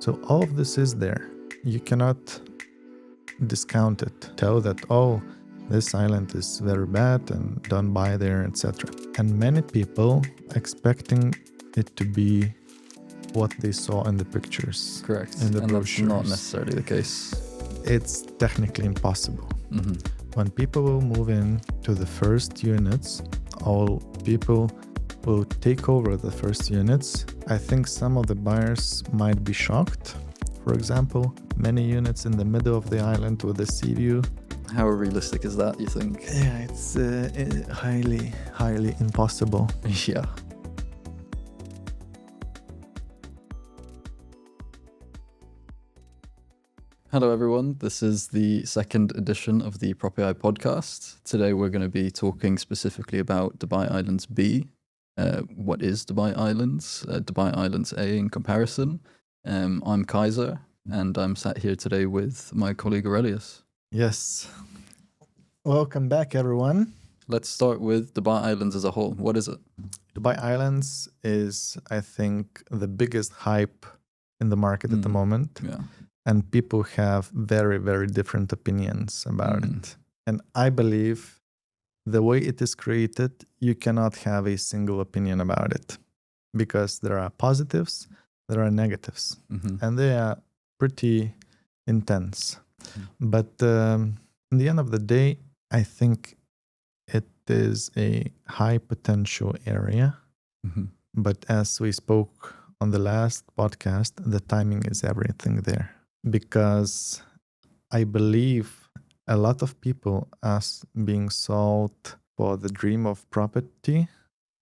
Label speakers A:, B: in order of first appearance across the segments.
A: So all of this is there. You cannot discount it. Tell that, oh, this island is very bad and don't buy there, etc. And many people expecting it to be what they saw in the pictures.
B: Correct.
A: In the
B: and
A: brochures.
B: that's not necessarily the case.
A: It's technically impossible.
B: Mm-hmm.
A: When people will move in to the first units, all people will take over the first units. I think some of the buyers might be shocked. For example, many units in the middle of the island with a sea view.
B: How realistic is that, you think?
A: Yeah, it's highly impossible.
B: Yeah. Hello everyone, this is the second edition of the Proper AI podcast. Today we're going to be talking specifically about Dubai Islands B. What is Dubai Islands? Dubai Islands A in comparison. I'm Kaiser and I'm sat here today with my colleague Aurelius.
A: Yes. Welcome back, everyone.
B: Let's start with Dubai Islands as a whole. What is it?
A: Dubai Islands is, I think, the biggest hype in the market at the moment.
B: Yeah.
A: And people have very, very different opinions about it. And I believe the way it is created, you cannot have a single opinion about it because there are positives, there are negatives, and they are pretty intense. But in the end of the day, I think it is a high potential area. But as we spoke on the last podcast, the timing is everything there. Because I believe a lot of people are being sold for the dream of property.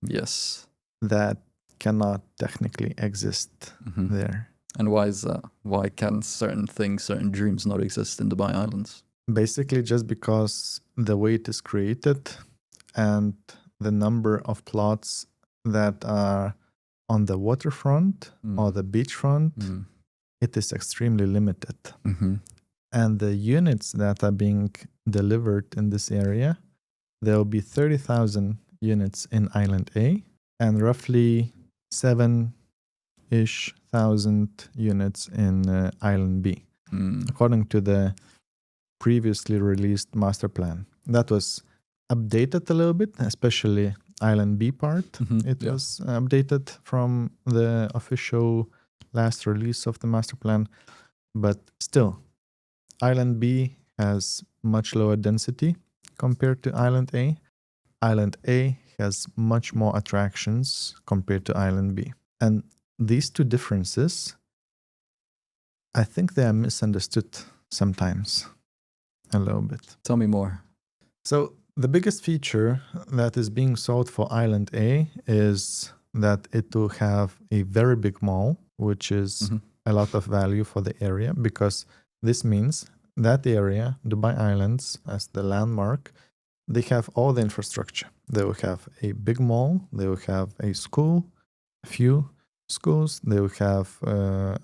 B: Yes.
A: That cannot technically exist there.
B: And why is that? Why can certain things, certain dreams not exist in Dubai Islands?
A: Basically just because the way it is created and the number of plots that are on the waterfront or the beachfront, it is extremely limited. And the units that are being delivered in this area, there will be 30,000 units in Island A and roughly 7-ish thousand units in Island B, according to the previously released master plan. That was updated a little bit, especially Island B part. It was updated from the official last release of the master plan, but still, Island B has much lower density compared to Island A. Island A has much more attractions compared to Island B. And these two differences, I think they are misunderstood sometimes a little bit.
B: Tell me more.
A: So the biggest feature that is being sold for Island A is that it will have a very big mall, which is a lot of value for the area, because this means that area, Dubai Islands, as the landmark, they have all the infrastructure. They will have a big mall, they will have a school, a few schools, they will have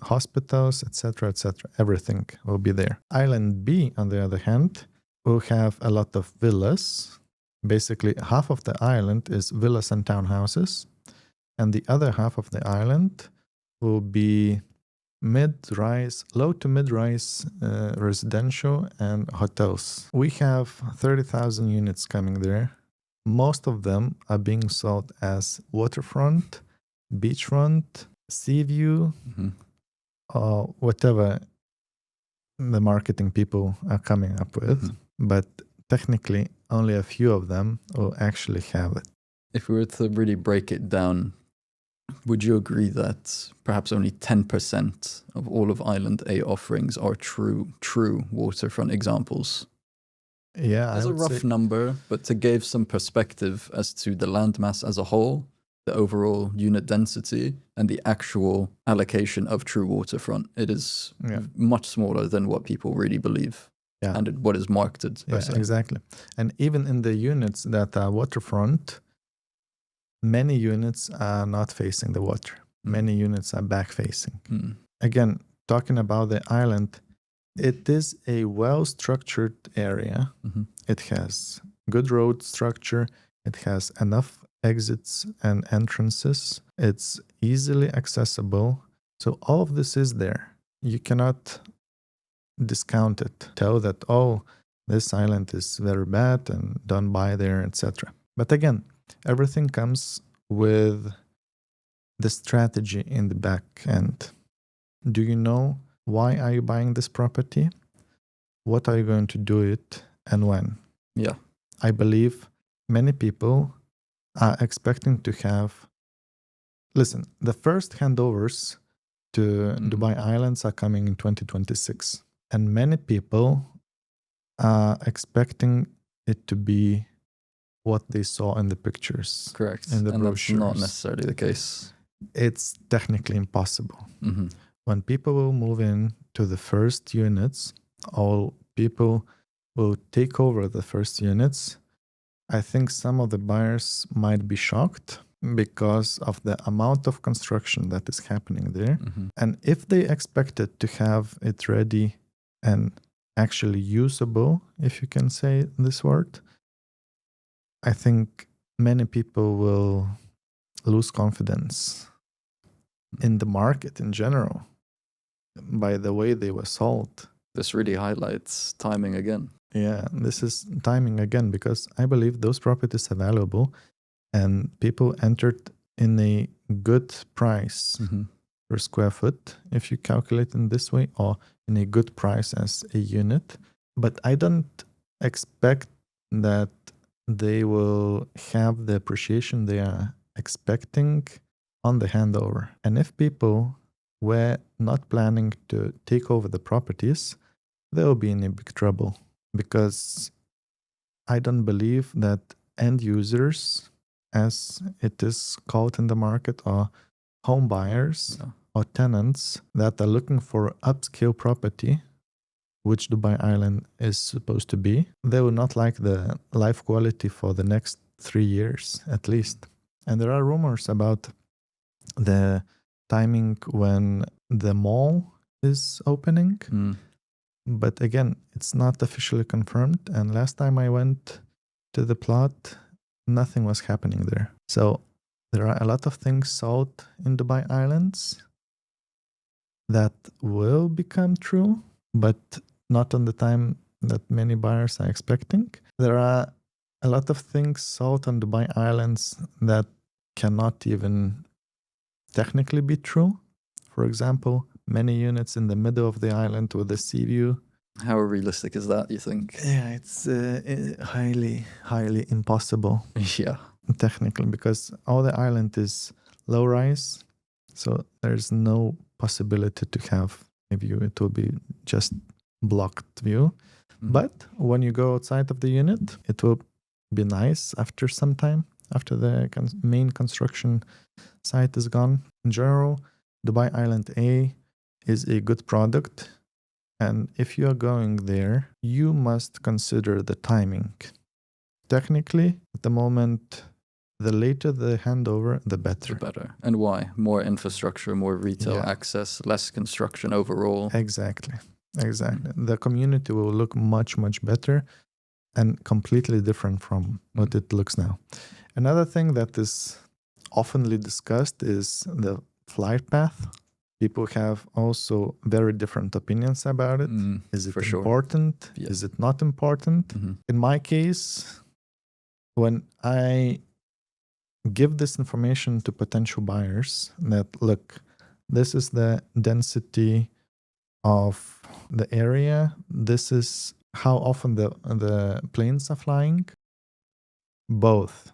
A: hospitals, etc., Everything will be there. Island B, on the other hand, will have a lot of villas. Basically, half of the island is villas and townhouses, and the other half of the island will be low to mid-rise residential and hotels. We have 30,000 units coming there. Most of them are being sold as waterfront, beachfront, sea view, or whatever the marketing people are coming up with. But technically, only a few of them will actually have it.
B: If we were to really break it down, would you agree that perhaps only 10% of all of Island A offerings are true waterfront examples?
A: Yeah,
B: As a rough number, but to give some perspective as to the landmass as a whole, the overall unit density, and the actual allocation of true waterfront, it is much smaller than what people really believe and what is marketed.
A: Exactly. And even in the units that are waterfront, many units are not facing the water. Many units are back facing. Again, talking about the island, it is a well-structured area. It has good road structure. It has enough exits and entrances. It's easily accessible. So all of this is there. you cannot discount it. Tell that, oh, this island is very bad and don't buy there, etc. But again, everything comes with the strategy in the back end. Do you know why are you buying this property? What are you going to do it and when?
B: Yeah.
A: I believe many people are expecting to have... Listen, the first handovers to Dubai Islands are coming in 2026. And many people are expecting it to be what they saw in the pictures.
B: Correct.
A: In the
B: and
A: brochures.
B: That's not necessarily the case.
A: It's technically impossible.
B: Mm-hmm.
A: When people will move in to the first units, all people will take over the first units. I think some of the buyers might be shocked because of the amount of construction that is happening there.
B: Mm-hmm.
A: And if they expected to have it ready and actually usable, if you can say this word, I think many people will lose confidence in the market in general by the way they were sold.
B: This really highlights timing again.
A: Yeah, this is timing again, because I believe those properties are valuable and people entered in a good price per square foot, if you calculate in this way, or in a good price as a unit. But I don't expect that they will have the appreciation they are expecting on the handover. And if people were not planning to take over the properties, they will be in a big trouble, because I don't believe that end users, as it is called in the market, or home buyers or tenants that are looking for upscale property, which Dubai Island is supposed to be, they will not like the life quality for the next 3 years at least. And there are rumors about the timing when the mall is opening. But again, it's not officially confirmed. And last time I went to the plot, nothing was happening there. So there are a lot of things sold in Dubai Islands that will become true, but not on the time that many buyers are expecting. There are a lot of things sold on Dubai Islands that cannot even technically be true. For example, many units in the middle of the island with a sea view.
B: How realistic is that, you think?
A: Yeah, it's highly, highly impossible.
B: Yeah.
A: Technically, because all the island is low rise, so there's no possibility to have a view. It will be just blocked view. But when you go outside of the unit, it will be nice after some time, after the main construction site is gone. In general, Dubai Island A is a good product. And if you are going there, you must consider the timing. Technically, at the moment, the later the handover, the better.
B: The better. And why? More infrastructure, more retail access, less construction overall.
A: Exactly. The community will look much, much better and completely different from what it looks now. Another thing that is oftenly discussed is the flight path. People have also very different opinions about it. Is it important?
B: Yeah.
A: Is it not important? In my case, when I give this information to potential buyers that, look, this is the density of the area, this is how often the planes are flying, both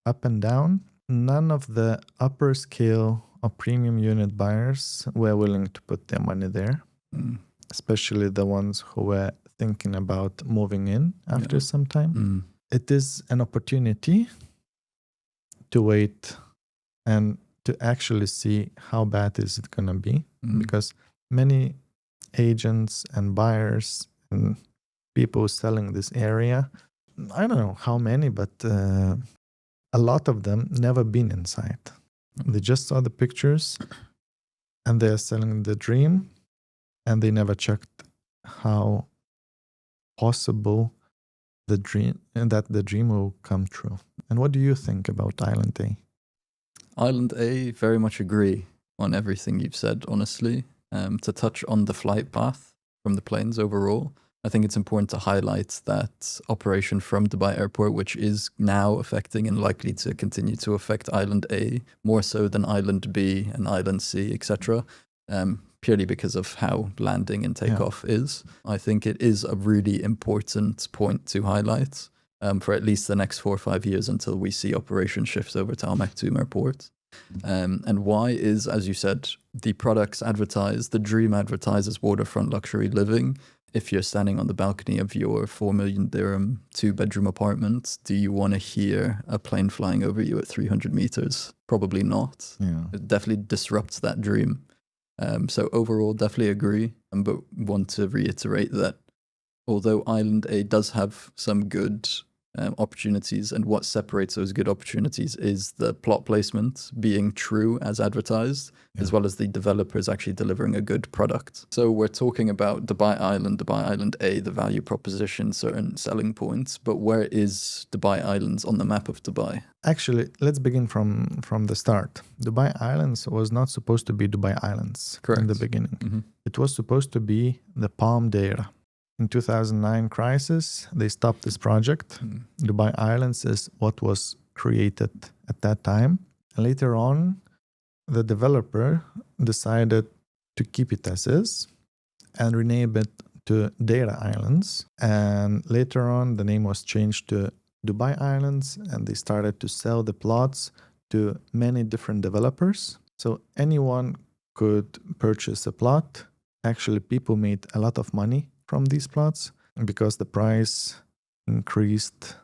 A: up and down. None of the upper scale or premium unit buyers were willing to put their money there, especially the ones who were thinking about moving in after some time. It is an opportunity to wait and to actually see how bad is it going to be, because many agents and buyers and people selling this area, I don't know how many, but a lot of them never been inside. They just saw the pictures and they're selling the dream, and they never checked how possible the dream will come true. And what do you think about Island A?
B: Island A, very much agree on everything you've said, honestly. To touch on the flight path from the planes overall, I think it's important to highlight that operation from Dubai Airport, which is now affecting and likely to continue to affect Island A more so than Island B and Island C, etc., purely because of how landing and takeoff is. I think it is a really important point to highlight for at least the next 4 or 5 years until we see operation shift over to Al Maktoum Airport. And why is, as you said, the products advertised, the dream advertised as waterfront luxury living. If you're standing on the balcony of your 4 million dirham 2-bedroom apartment, do you want to hear a plane flying over you at 300 meters? Probably not.
A: Yeah.
B: It definitely disrupts that dream. So overall, definitely agree, but want to reiterate that although Island A does have some good opportunities, and what separates those good opportunities is the plot placement being true as advertised, as well as the developers actually delivering a good product. So we're talking about Dubai Island A, the value proposition, certain selling points, but where is Dubai Islands on the map of Dubai?
A: Actually, let's begin from the start. Dubai Islands was not supposed to be Dubai Islands in the beginning. Mm-hmm. It was supposed to be the Palm Deira. In 2009 crisis, they stopped this project. Dubai Islands is what was created at that time. And later on, the developer decided to keep it as is and rename it to Deira Islands. And later on, the name was changed to Dubai Islands, and they started to sell the plots to many different developers. So anyone could purchase a plot. Actually, people made a lot of money from these plots because the price increased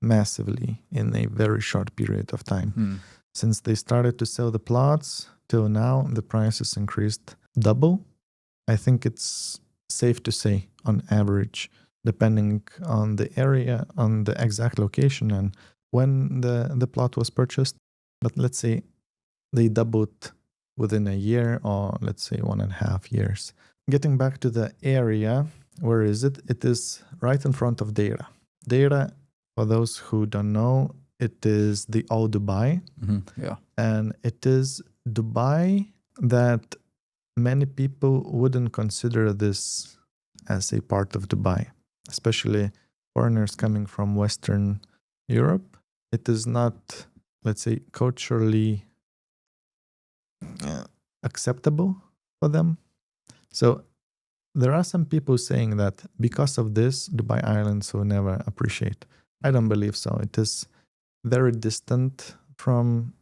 A: massively in a very short period of time. Since they started to sell the plots till now, the price has increased double. I think it's safe to say on average, depending on the area, on the exact location and when the plot was purchased. But let's say they doubled within a year, or let's say 1.5 years. Getting back to the area, where is it? It is right in front of Deira. Deira, for those who don't know, it is the old Dubai.
B: Yeah.
A: And it is Dubai that many people wouldn't consider this as a part of Dubai, especially foreigners coming from Western Europe. It is not, let's say, culturally acceptable for them. So there are some people saying that because of this, Dubai Islands will never appreciate. I don't believe so. It is very distant from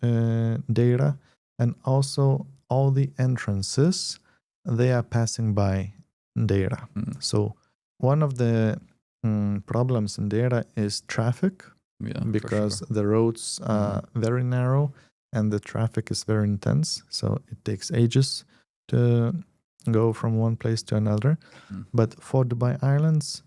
A: Deira, and also all the entrances, they are passing by Deira. So one of the problems in Deira is traffic, because the roads are very narrow and the traffic is very intense. So it takes ages to go from one place to another. But for Dubai Islands,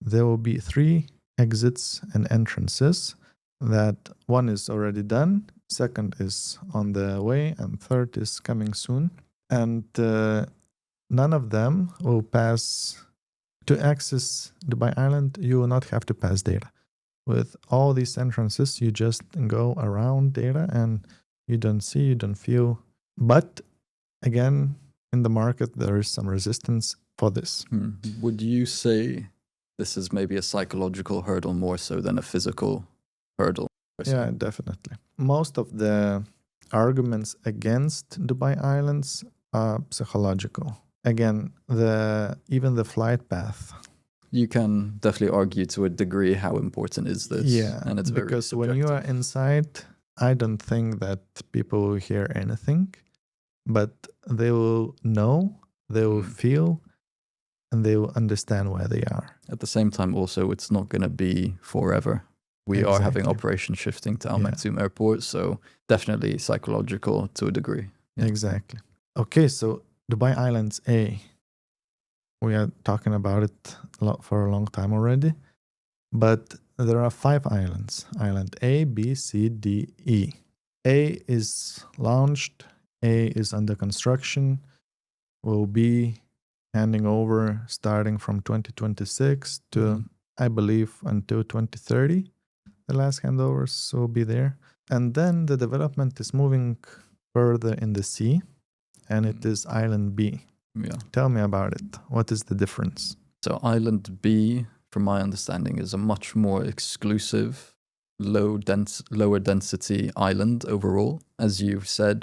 A: there will be 3 exits and entrances. That one is already done, second is on the way, and third is coming soon. And none of them will pass. To access Dubai Island, you will not have to pass Deira. With all these entrances, you just go around Deira and you don't see, you don't feel. But again, in the market, there is some resistance for this.
B: Would you say this is maybe a psychological hurdle more so than a physical hurdle?
A: Yeah, definitely. Most of the arguments against Dubai Islands are psychological. Again, even the flight path.
B: You can definitely argue to a degree how important is this.
A: Yeah,
B: and it's very
A: because
B: subjective.
A: when you are inside, I don't think that people will hear anything, but they will know, they will feel, and they will understand where they are.
B: At the same time, also, it's not going to be forever. We are having operation shifting to Al Maktoum Airport, so definitely psychological to a degree.
A: Yeah. Exactly. Okay, so Dubai Islands A. We are talking about it for a long time already, but there are 5 islands. Island A, B, C, D, E. A is launched. A is under construction. Will be handing over starting from 2026 to, I believe, until 2030. The last handovers will be there. And then the development is moving further in the sea. and it is Island B.
B: Yeah.
A: Tell me about it. What is the difference?
B: So Island B, from my understanding, is a much more exclusive, lower density island overall. As you said,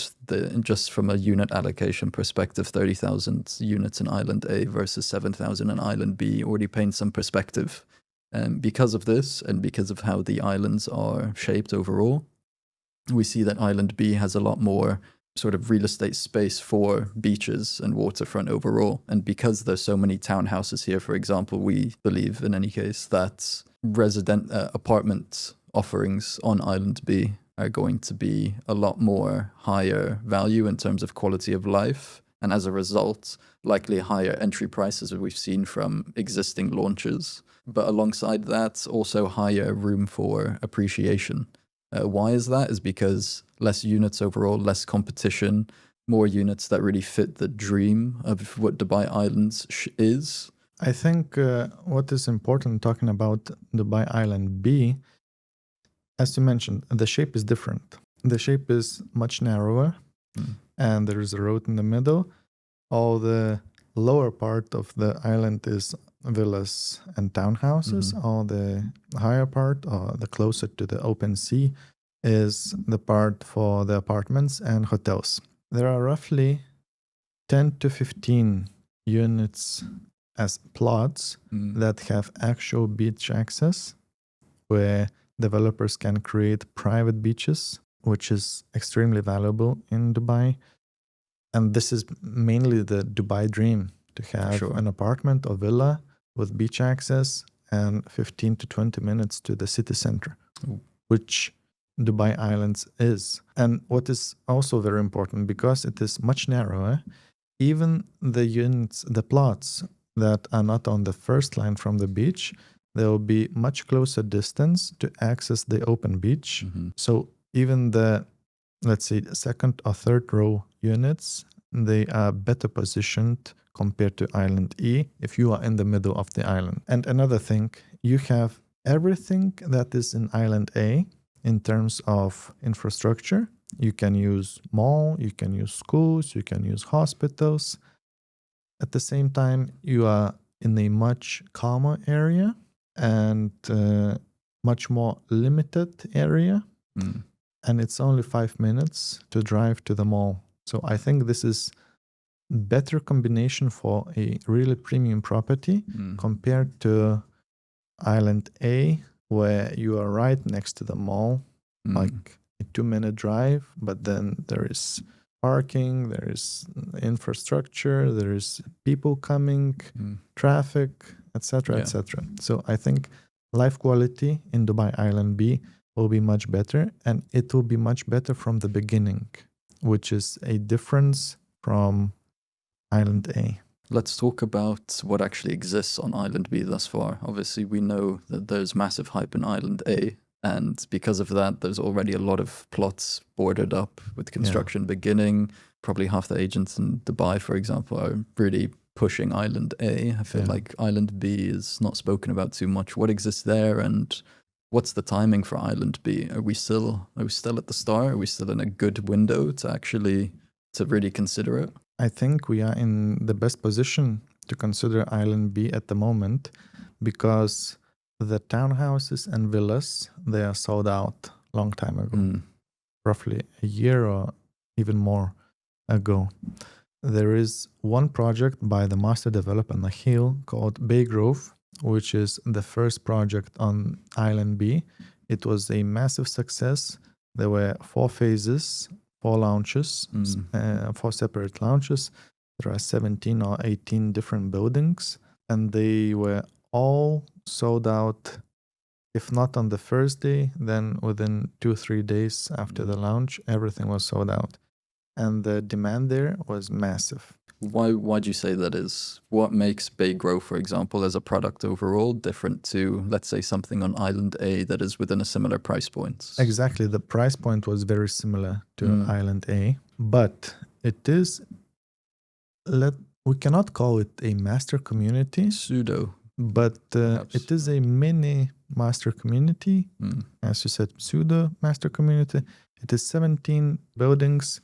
B: just from a unit allocation perspective, 30,000 units in Island A versus 7,000 in Island B already paints some perspective. And because of this, and because of how the islands are shaped overall, we see that Island B has a lot more sort of real estate space for beaches and waterfront overall. And because there's so many townhouses here, for example, we believe in any case that apartment offerings on Island B are going to be a lot more higher value in terms of quality of life. And as a result, likely higher entry prices that we've seen from existing launches. But alongside that, also higher room for appreciation. Why is that? Is because less units overall, less competition, more units that really fit the dream of what Dubai Islands is.
A: I think what is important talking about Dubai Island B, as you mentioned, the shape is different. The shape is much narrower, and there is a road in the middle. All the lower part of the island is villas and townhouses. All the higher part, or the closer to the open sea, is the part for the apartments and hotels. There are roughly 10 to 15 units as plots that have actual beach access, where developers can create private beaches, which is extremely valuable in Dubai. And this is mainly the Dubai dream, to have an apartment or villa with beach access and 15 to 20 minutes to the city center, which Dubai Islands is. And what is also very important, because it is much narrower, even the units, the plots that are not on the first line from the beach, there will be much closer distance to access the open beach. So even the, let's say, second or third row units, they are better positioned compared to Island E if you are in the middle of the island. And another thing, you have everything that is in Island A in terms of infrastructure. You can use mall, you can use schools, you can use hospitals. At the same time, you are in a much calmer area and much more limited area. And it's only 5 minutes to drive to the mall. So I think this is better combination for a really premium property compared to Island A, where you are right next to the mall, like a 2-minute drive, but then there is parking, there is infrastructure, there is people coming, traffic, etc., etc. So I think life quality in Dubai Island B will be much better, and it will be much better from the beginning, which is a difference from Island A.
B: Let's talk about what actually exists on Island B thus far. Obviously, we know that there's massive hype in Island A, and because of that, there's already a lot of plots boarded up with construction beginning. Probably half the agents in Dubai, for example, are really pushing Island A. I feel like Island B is not spoken about too much. What exists there, and what's the timing for Island B? Are we still at the start? Are we still in a good window to really consider it?
A: I think we are in the best position to consider Island B at the moment, because the townhouses and villas, they are sold out long time ago, roughly a year or even more ago. There is one project by the master developer Nahil called Bay Grove, which is the first project on Island B. It was a massive success. There were 4 phases, 4 launches, 4 separate launches. There are 17 or 18 different buildings, and they were all sold out. If not on the first day, then within 2-3 days after the launch, everything was sold out. And the demand there was massive.
B: Why do you say that is? What makes Bay Grove, for example, as a product overall different to, let's say, something on Island A that is within a similar price point?
A: Exactly. The price point was very similar to Island A, but it is, we cannot call it a master community.
B: Pseudo.
A: But it is a mini master community. As you said, pseudo master community. It is 17 buildings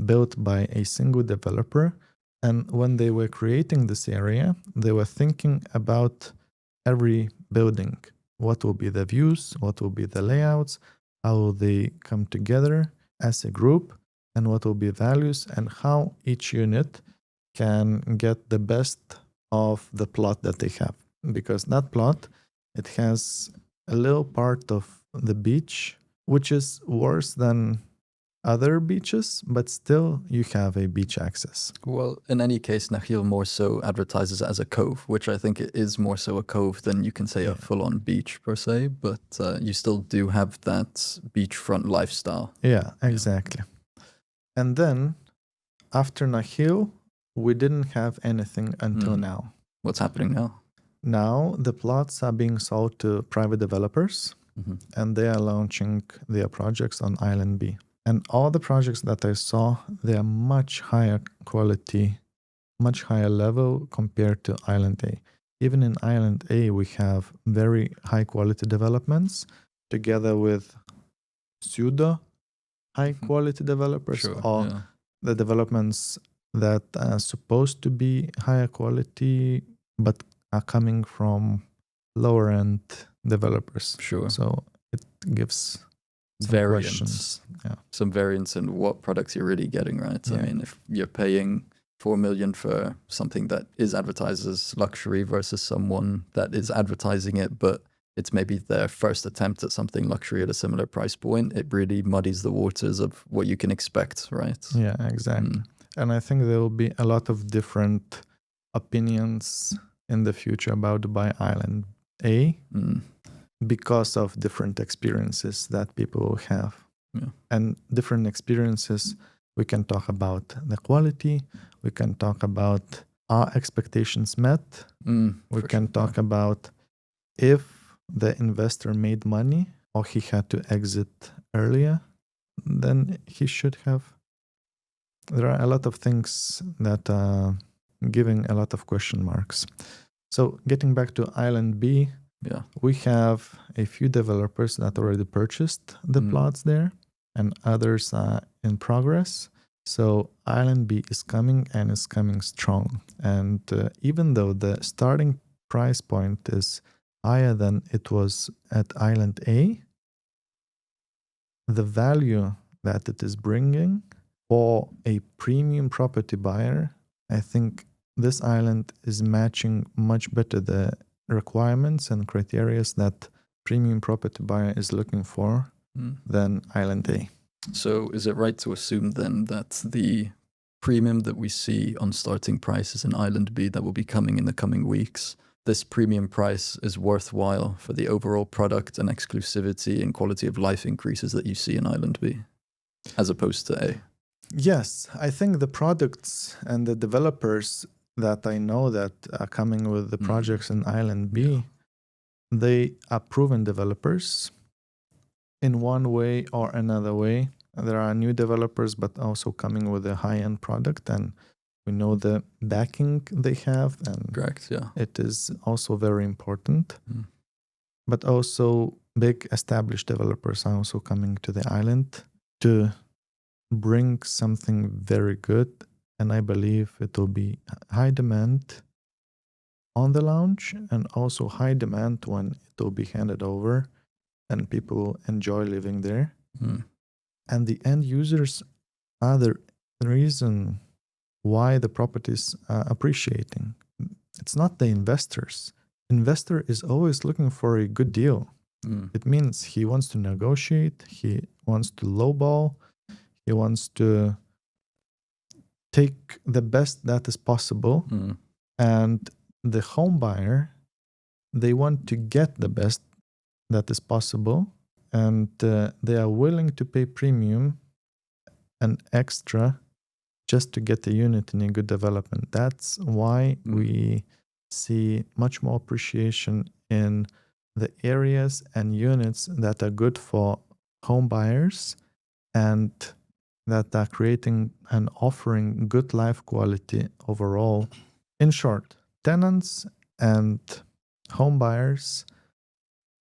A: built by a single developer. And when they were creating this area, they were thinking about every building. What will be the views? What will be the layouts? How will they come together as a group? And what will be values? And how each unit can get the best of the plot that they have. Because that plot, it has a little part of the beach, which is worse than other beaches, but still you have a beach access.
B: Well, in any case, Nakhil more so advertises it as a cove, which I think it is more so a cove than you can say a full-on beach per se, but you still do have that beachfront lifestyle.
A: Yeah, exactly. And then after Nakhil, we didn't have anything until now.
B: What's happening now?
A: Now the plots are being sold to private developers, and they are launching their projects on Island B. And all the projects that I saw, they are much higher quality, much higher level compared to Island A. Even in Island A, we have very high quality developments together with pseudo high quality developers the developments that are supposed to be higher quality but are coming from lower end developers. So it gives
B: variance. Some variance in what products you're really getting, right? I mean, if you're paying 4 million for something that is advertised as luxury versus someone that is advertising it, but it's maybe their first attempt at something luxury at a similar price point, it really muddies the waters of what you can expect, right?
A: Yeah, exactly. And I think there will be a lot of different opinions in the future about Dubai Island A because of different experiences that people have. And different experiences, we can talk about the quality, we can talk about our expectations met, we can talk about if the investor made money or he had to exit earlier, then he should have. There are a lot of things that are giving a lot of question marks. So getting back to Island B, we have a few developers that already purchased the plots there and others are in progress. So Island B is coming and is coming strong. And even though the starting price point is higher than it was at Island A, the value that it is bringing for a premium property buyer, I think this island is matching much better the requirements and criteria that premium property buyer is looking for than Island A.
B: So is it right to assume then that the premium that we see on starting prices in Island B that will be coming in the coming weeks, this premium price is worthwhile for the overall product and exclusivity and quality of life increases that you see in Island B, as opposed to A?
A: Yes, I think the products and the developers that I know that are coming with the projects in Island B, they are proven developers in one way or another way. There are new developers, but also coming with a high-end product, and we know the backing they have, and it is also very important. But also big established developers are also coming to the island to bring something very good, and I believe it will be high demand on the launch and also high demand when it will be handed over and people enjoy living there. And the end users are the reason why the properties are appreciating. It's not the investors. Investor is always looking for a good deal. It means he wants to negotiate, he wants to lowball, he wants to take the best that is possible. And the home buyer, they want to get the best that is possible, and they are willing to pay premium and extra just to get a unit in a good development. That's why we see much more appreciation in the areas and units that are good for home buyers and that are creating and offering good life quality overall. In short, tenants and home buyers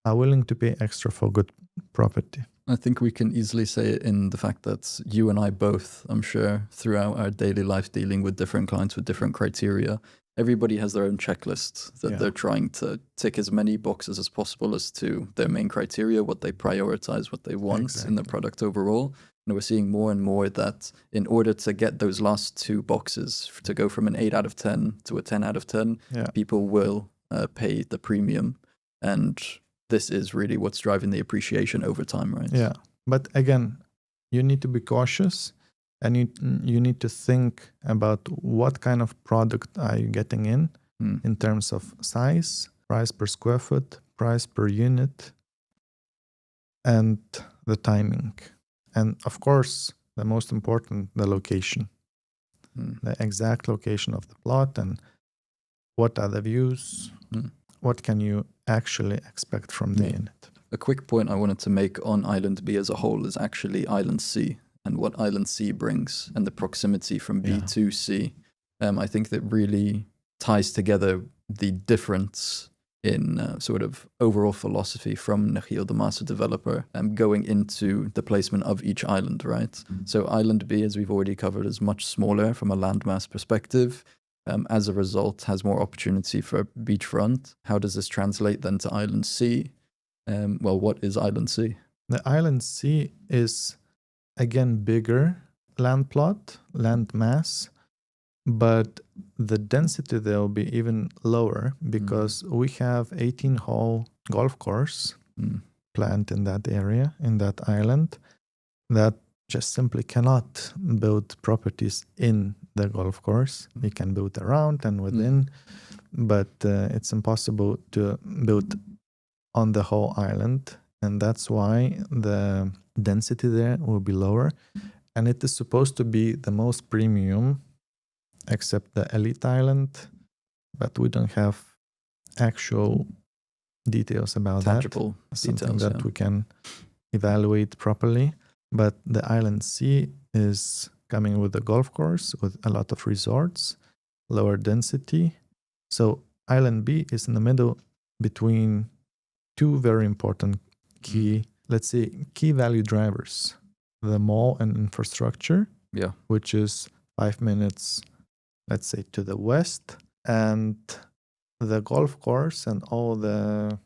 A: are willing to pay extra for good property.
B: I think we can easily say it in the fact that you and I both, I'm sure, throughout our daily life dealing with different clients with different criteria, everybody has their own checklist that they're trying to tick as many boxes as possible as to their main criteria, what they prioritize, what they want in the product overall. And we're seeing more and more that in order to get those last two boxes, to go from an 8 out of 10 to a 10 out of 10, people will pay the premium. And this is really what's driving the appreciation over time, right?
A: Yeah. But again, you need to be cautious, and you need to think about what kind of product are you getting in terms of size, price per square foot, price per unit, and the timing. And of course, the most important, the location, the exact location of the plot, and what are the views, what can you actually expect from the unit.
B: A quick point I wanted to make on Island B as a whole is actually Island C and what Island C brings and the proximity from B to C. I think that really ties together the difference in sort of overall philosophy from Nakheel, the master developer, going into the placement of each island, right? So Island B, as we've already covered, is much smaller from a landmass perspective. As a result, has more opportunity for beachfront. How does this translate then to Island C? Well, what is Island C?
A: The Island C is, again, bigger land plot, land mass, but the density there will be even lower because we have 18-hole golf course planned in that area, in that island, that just simply cannot build properties in the golf course. We can build around and within, but it's impossible to build on the whole island, and that's why the density there will be lower. And it is supposed to be the most premium, except the Elite Island, but we don't have actual details about
B: tangible
A: that. Something
B: details,
A: that we can evaluate properly. But the Island C is coming with a golf course with a lot of resorts, lower density. So Island B is in the middle between two very important key, let's say, key value drivers: the mall and infrastructure, which is 5 minutes, let's say, to the west, and the golf course and all the,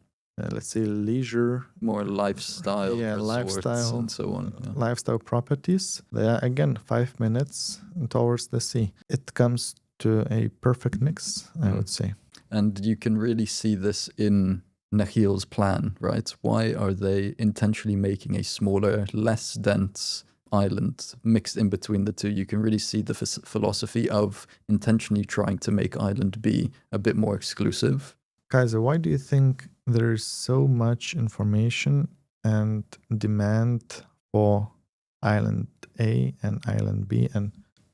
A: let's say, leisure,
B: more lifestyle,
A: lifestyle
B: and so on.
A: Lifestyle properties. They are, again, 5 minutes towards the sea. It comes to a perfect mix, I would say.
B: And you can really see this in Nakheel's plan, right? Why are they intentionally making a smaller, less dense island mixed in between the two? You can really see the philosophy of intentionally trying to make Island B a bit more exclusive.
A: Kaiser, why do you think there is so much information and demand for Island A and Island B and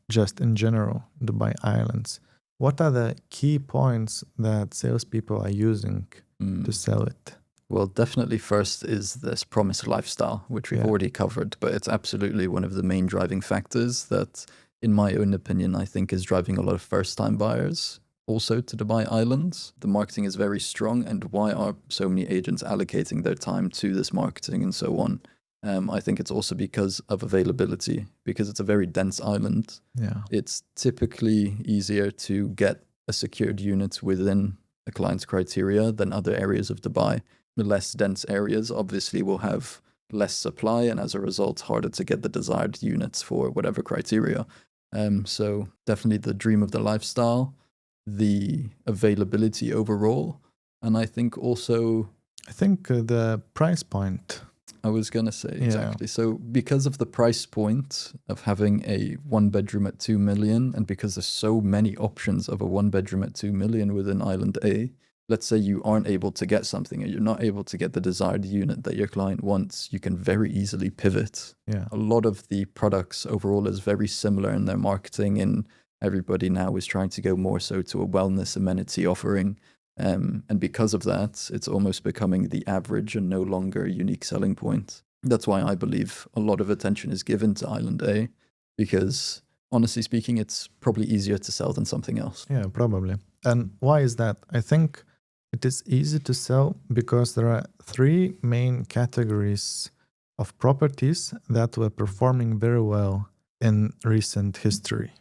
A: just in general Dubai Islands? What are the key points that salespeople are using to sell it?
B: Well, definitely first is this promised lifestyle, which we've already covered, but it's absolutely one of the main driving factors that, in my own opinion, I think is driving a lot of first-time buyers also to Dubai Islands. The marketing is very strong, and why are so many agents allocating their time to this marketing and so on? I think it's also because of availability, because it's a very dense island. It's typically easier to get a secured unit within a client's criteria than other areas of Dubai. The less dense areas obviously will have less supply, and as a result, harder to get the desired units for whatever criteria. So definitely the dream of the lifestyle, the availability overall, and I think also...
A: the price point.
B: I was going to say, exactly. So because of the price point of having a 1 bedroom at 2 million, and because there's so many options of a 1 bedroom at 2 million within Island A, let's say you aren't able to get something or you're not able to get the desired unit that your client wants, you can very easily pivot. A lot of the products overall is very similar in their marketing, and everybody now is trying to go more so to a wellness amenity offering. And because of that, it's almost becoming the average and no longer a unique selling point. That's why I believe a lot of attention is given to Island A, because honestly speaking, it's probably easier to sell than something else.
A: Yeah, probably. And why is that? I think it is easy to sell because there are 3 main categories of properties that were performing very well in recent history.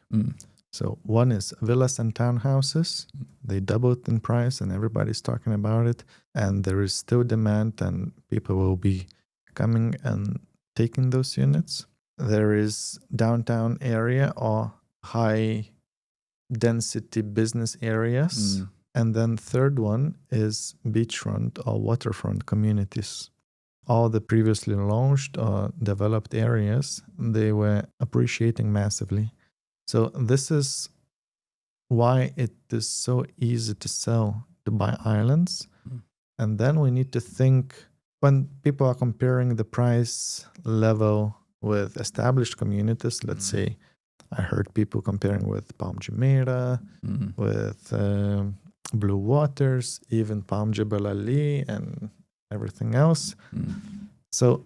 A: So one is villas and townhouses. They doubled in price and everybody's talking about it. And there is still demand and people will be coming and taking those units. There is downtown area or high density business areas. And then third one is beachfront or waterfront communities. All the previously launched or developed areas, they were appreciating massively. So this is why it is so easy to sell Dubai Islands. And then we need to think, when people are comparing the price level with established communities, let's say, I heard people comparing with Palm Jumeirah, with Blue Waters, even Palm Jebel Ali and everything else. So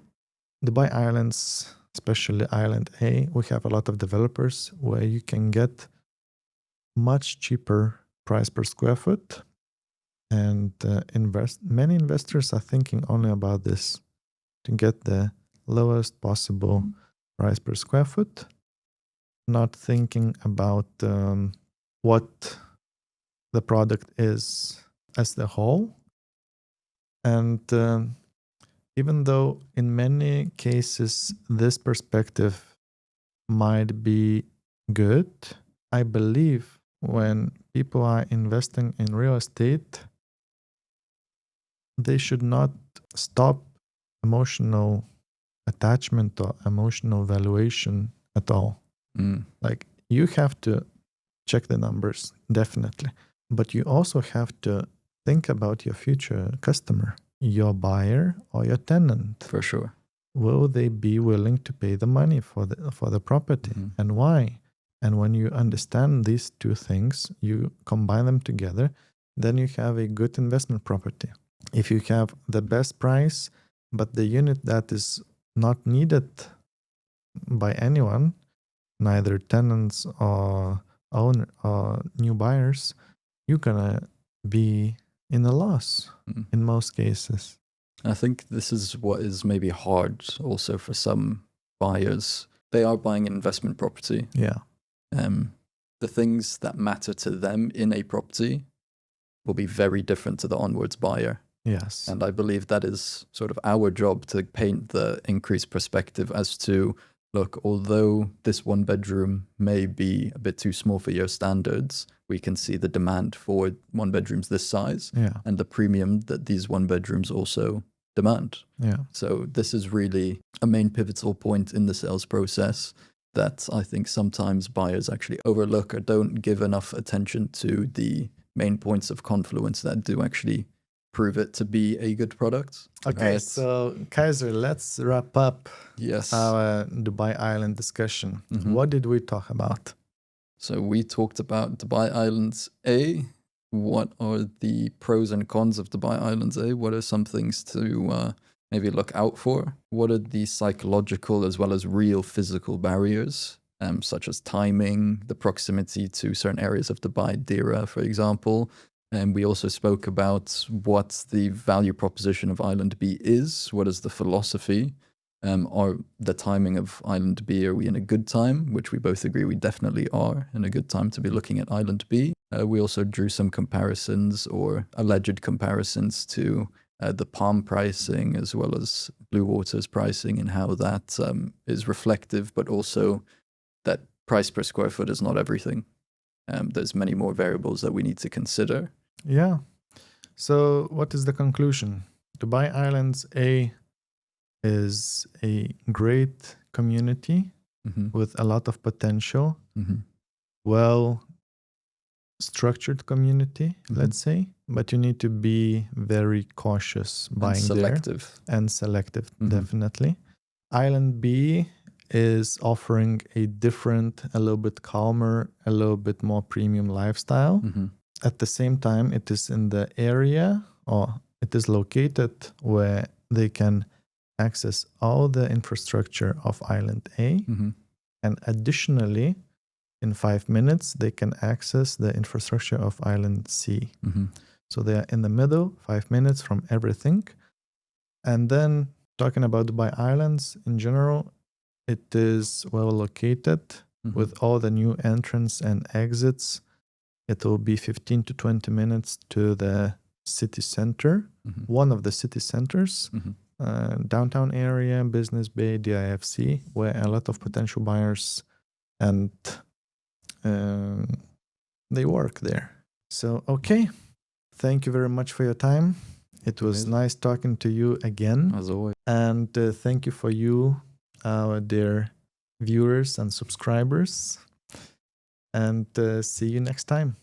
A: Dubai Islands, especially Island A, we have a lot of developers where you can get much cheaper price per square foot. And many investors are thinking only about this, to get the lowest possible price per square foot, not thinking about what the product is as the whole. And even though in many cases this perspective might be good, I believe when people are investing in real estate, they should not stop emotional attachment or emotional valuation at all. Like, you have to check the numbers, definitely. But you also have to think about your future customer, your buyer or your tenant.
B: For sure.
A: Will they be willing to pay the money for the property, and why? And when you understand these two things, you combine them together, then you have a good investment property. If you have the best price, but the unit that is not needed by anyone, neither tenants or owner or new buyers, you're gonna be in a loss in most cases.
B: I think this is what is maybe hard also for some buyers. They are buying an investment property.
A: Yeah.
B: The things that matter to them in a property will be very different to the onwards buyer.
A: Yes.
B: And I believe that is sort of our job, to paint the increased perspective as to, look, although this one bedroom may be a bit too small for your standards, we can see the demand for one bedrooms this size and the premium that these one bedrooms also demand.
A: Yeah.
B: So this is really a main pivotal point in the sales process that I think sometimes buyers actually overlook or don't give enough attention to the main points of confluence that do actually prove it to be a good product.
A: Okay,
B: right?
A: so Kaiser, let's wrap up
B: Yes.
A: our Dubai Island discussion. What did we talk about?
B: So we talked about Dubai Islands A. What are the pros and cons of Dubai Islands A? What are some things to maybe look out for? What are the psychological as well as real physical barriers, such as timing, the proximity to certain areas of Dubai, Dira, for example? And we also spoke about what the value proposition of Island B is. What is the philosophy? Or the timing of Island B? Are we in a good time? Which we both agree we definitely are in a good time to be looking at Island B. We also drew some comparisons or alleged comparisons to the Palm pricing as well as Blue Water's pricing, and how that is reflective, but also that price per square foot is not everything. There's many more variables that we need to consider.
A: Yeah. So what is the conclusion? Dubai Islands A is a great community with a lot of potential, well structured community, let's say, but you need to be very cautious buying
B: and selective.
A: there. And selective, definitely. Island B is offering a different, a little bit calmer, a little bit more premium lifestyle. At the same time, it is in the area, or it is located where they can access all the infrastructure of Island A. And additionally, in 5 minutes, they can access the infrastructure of Island C. So they are in the middle, 5 minutes from everything. And then talking about Dubai Islands in general, it is well located with all the new entrance and exits. It will be 15 to 20 minutes to the city center, one of the city centers, downtown area, Business Bay, DIFC, where a lot of potential buyers and they work there. So, okay. Thank you very much for your time. It was nice talking to you again.
B: As always.
A: And thank you for you, our dear viewers and subscribers. And see you next time.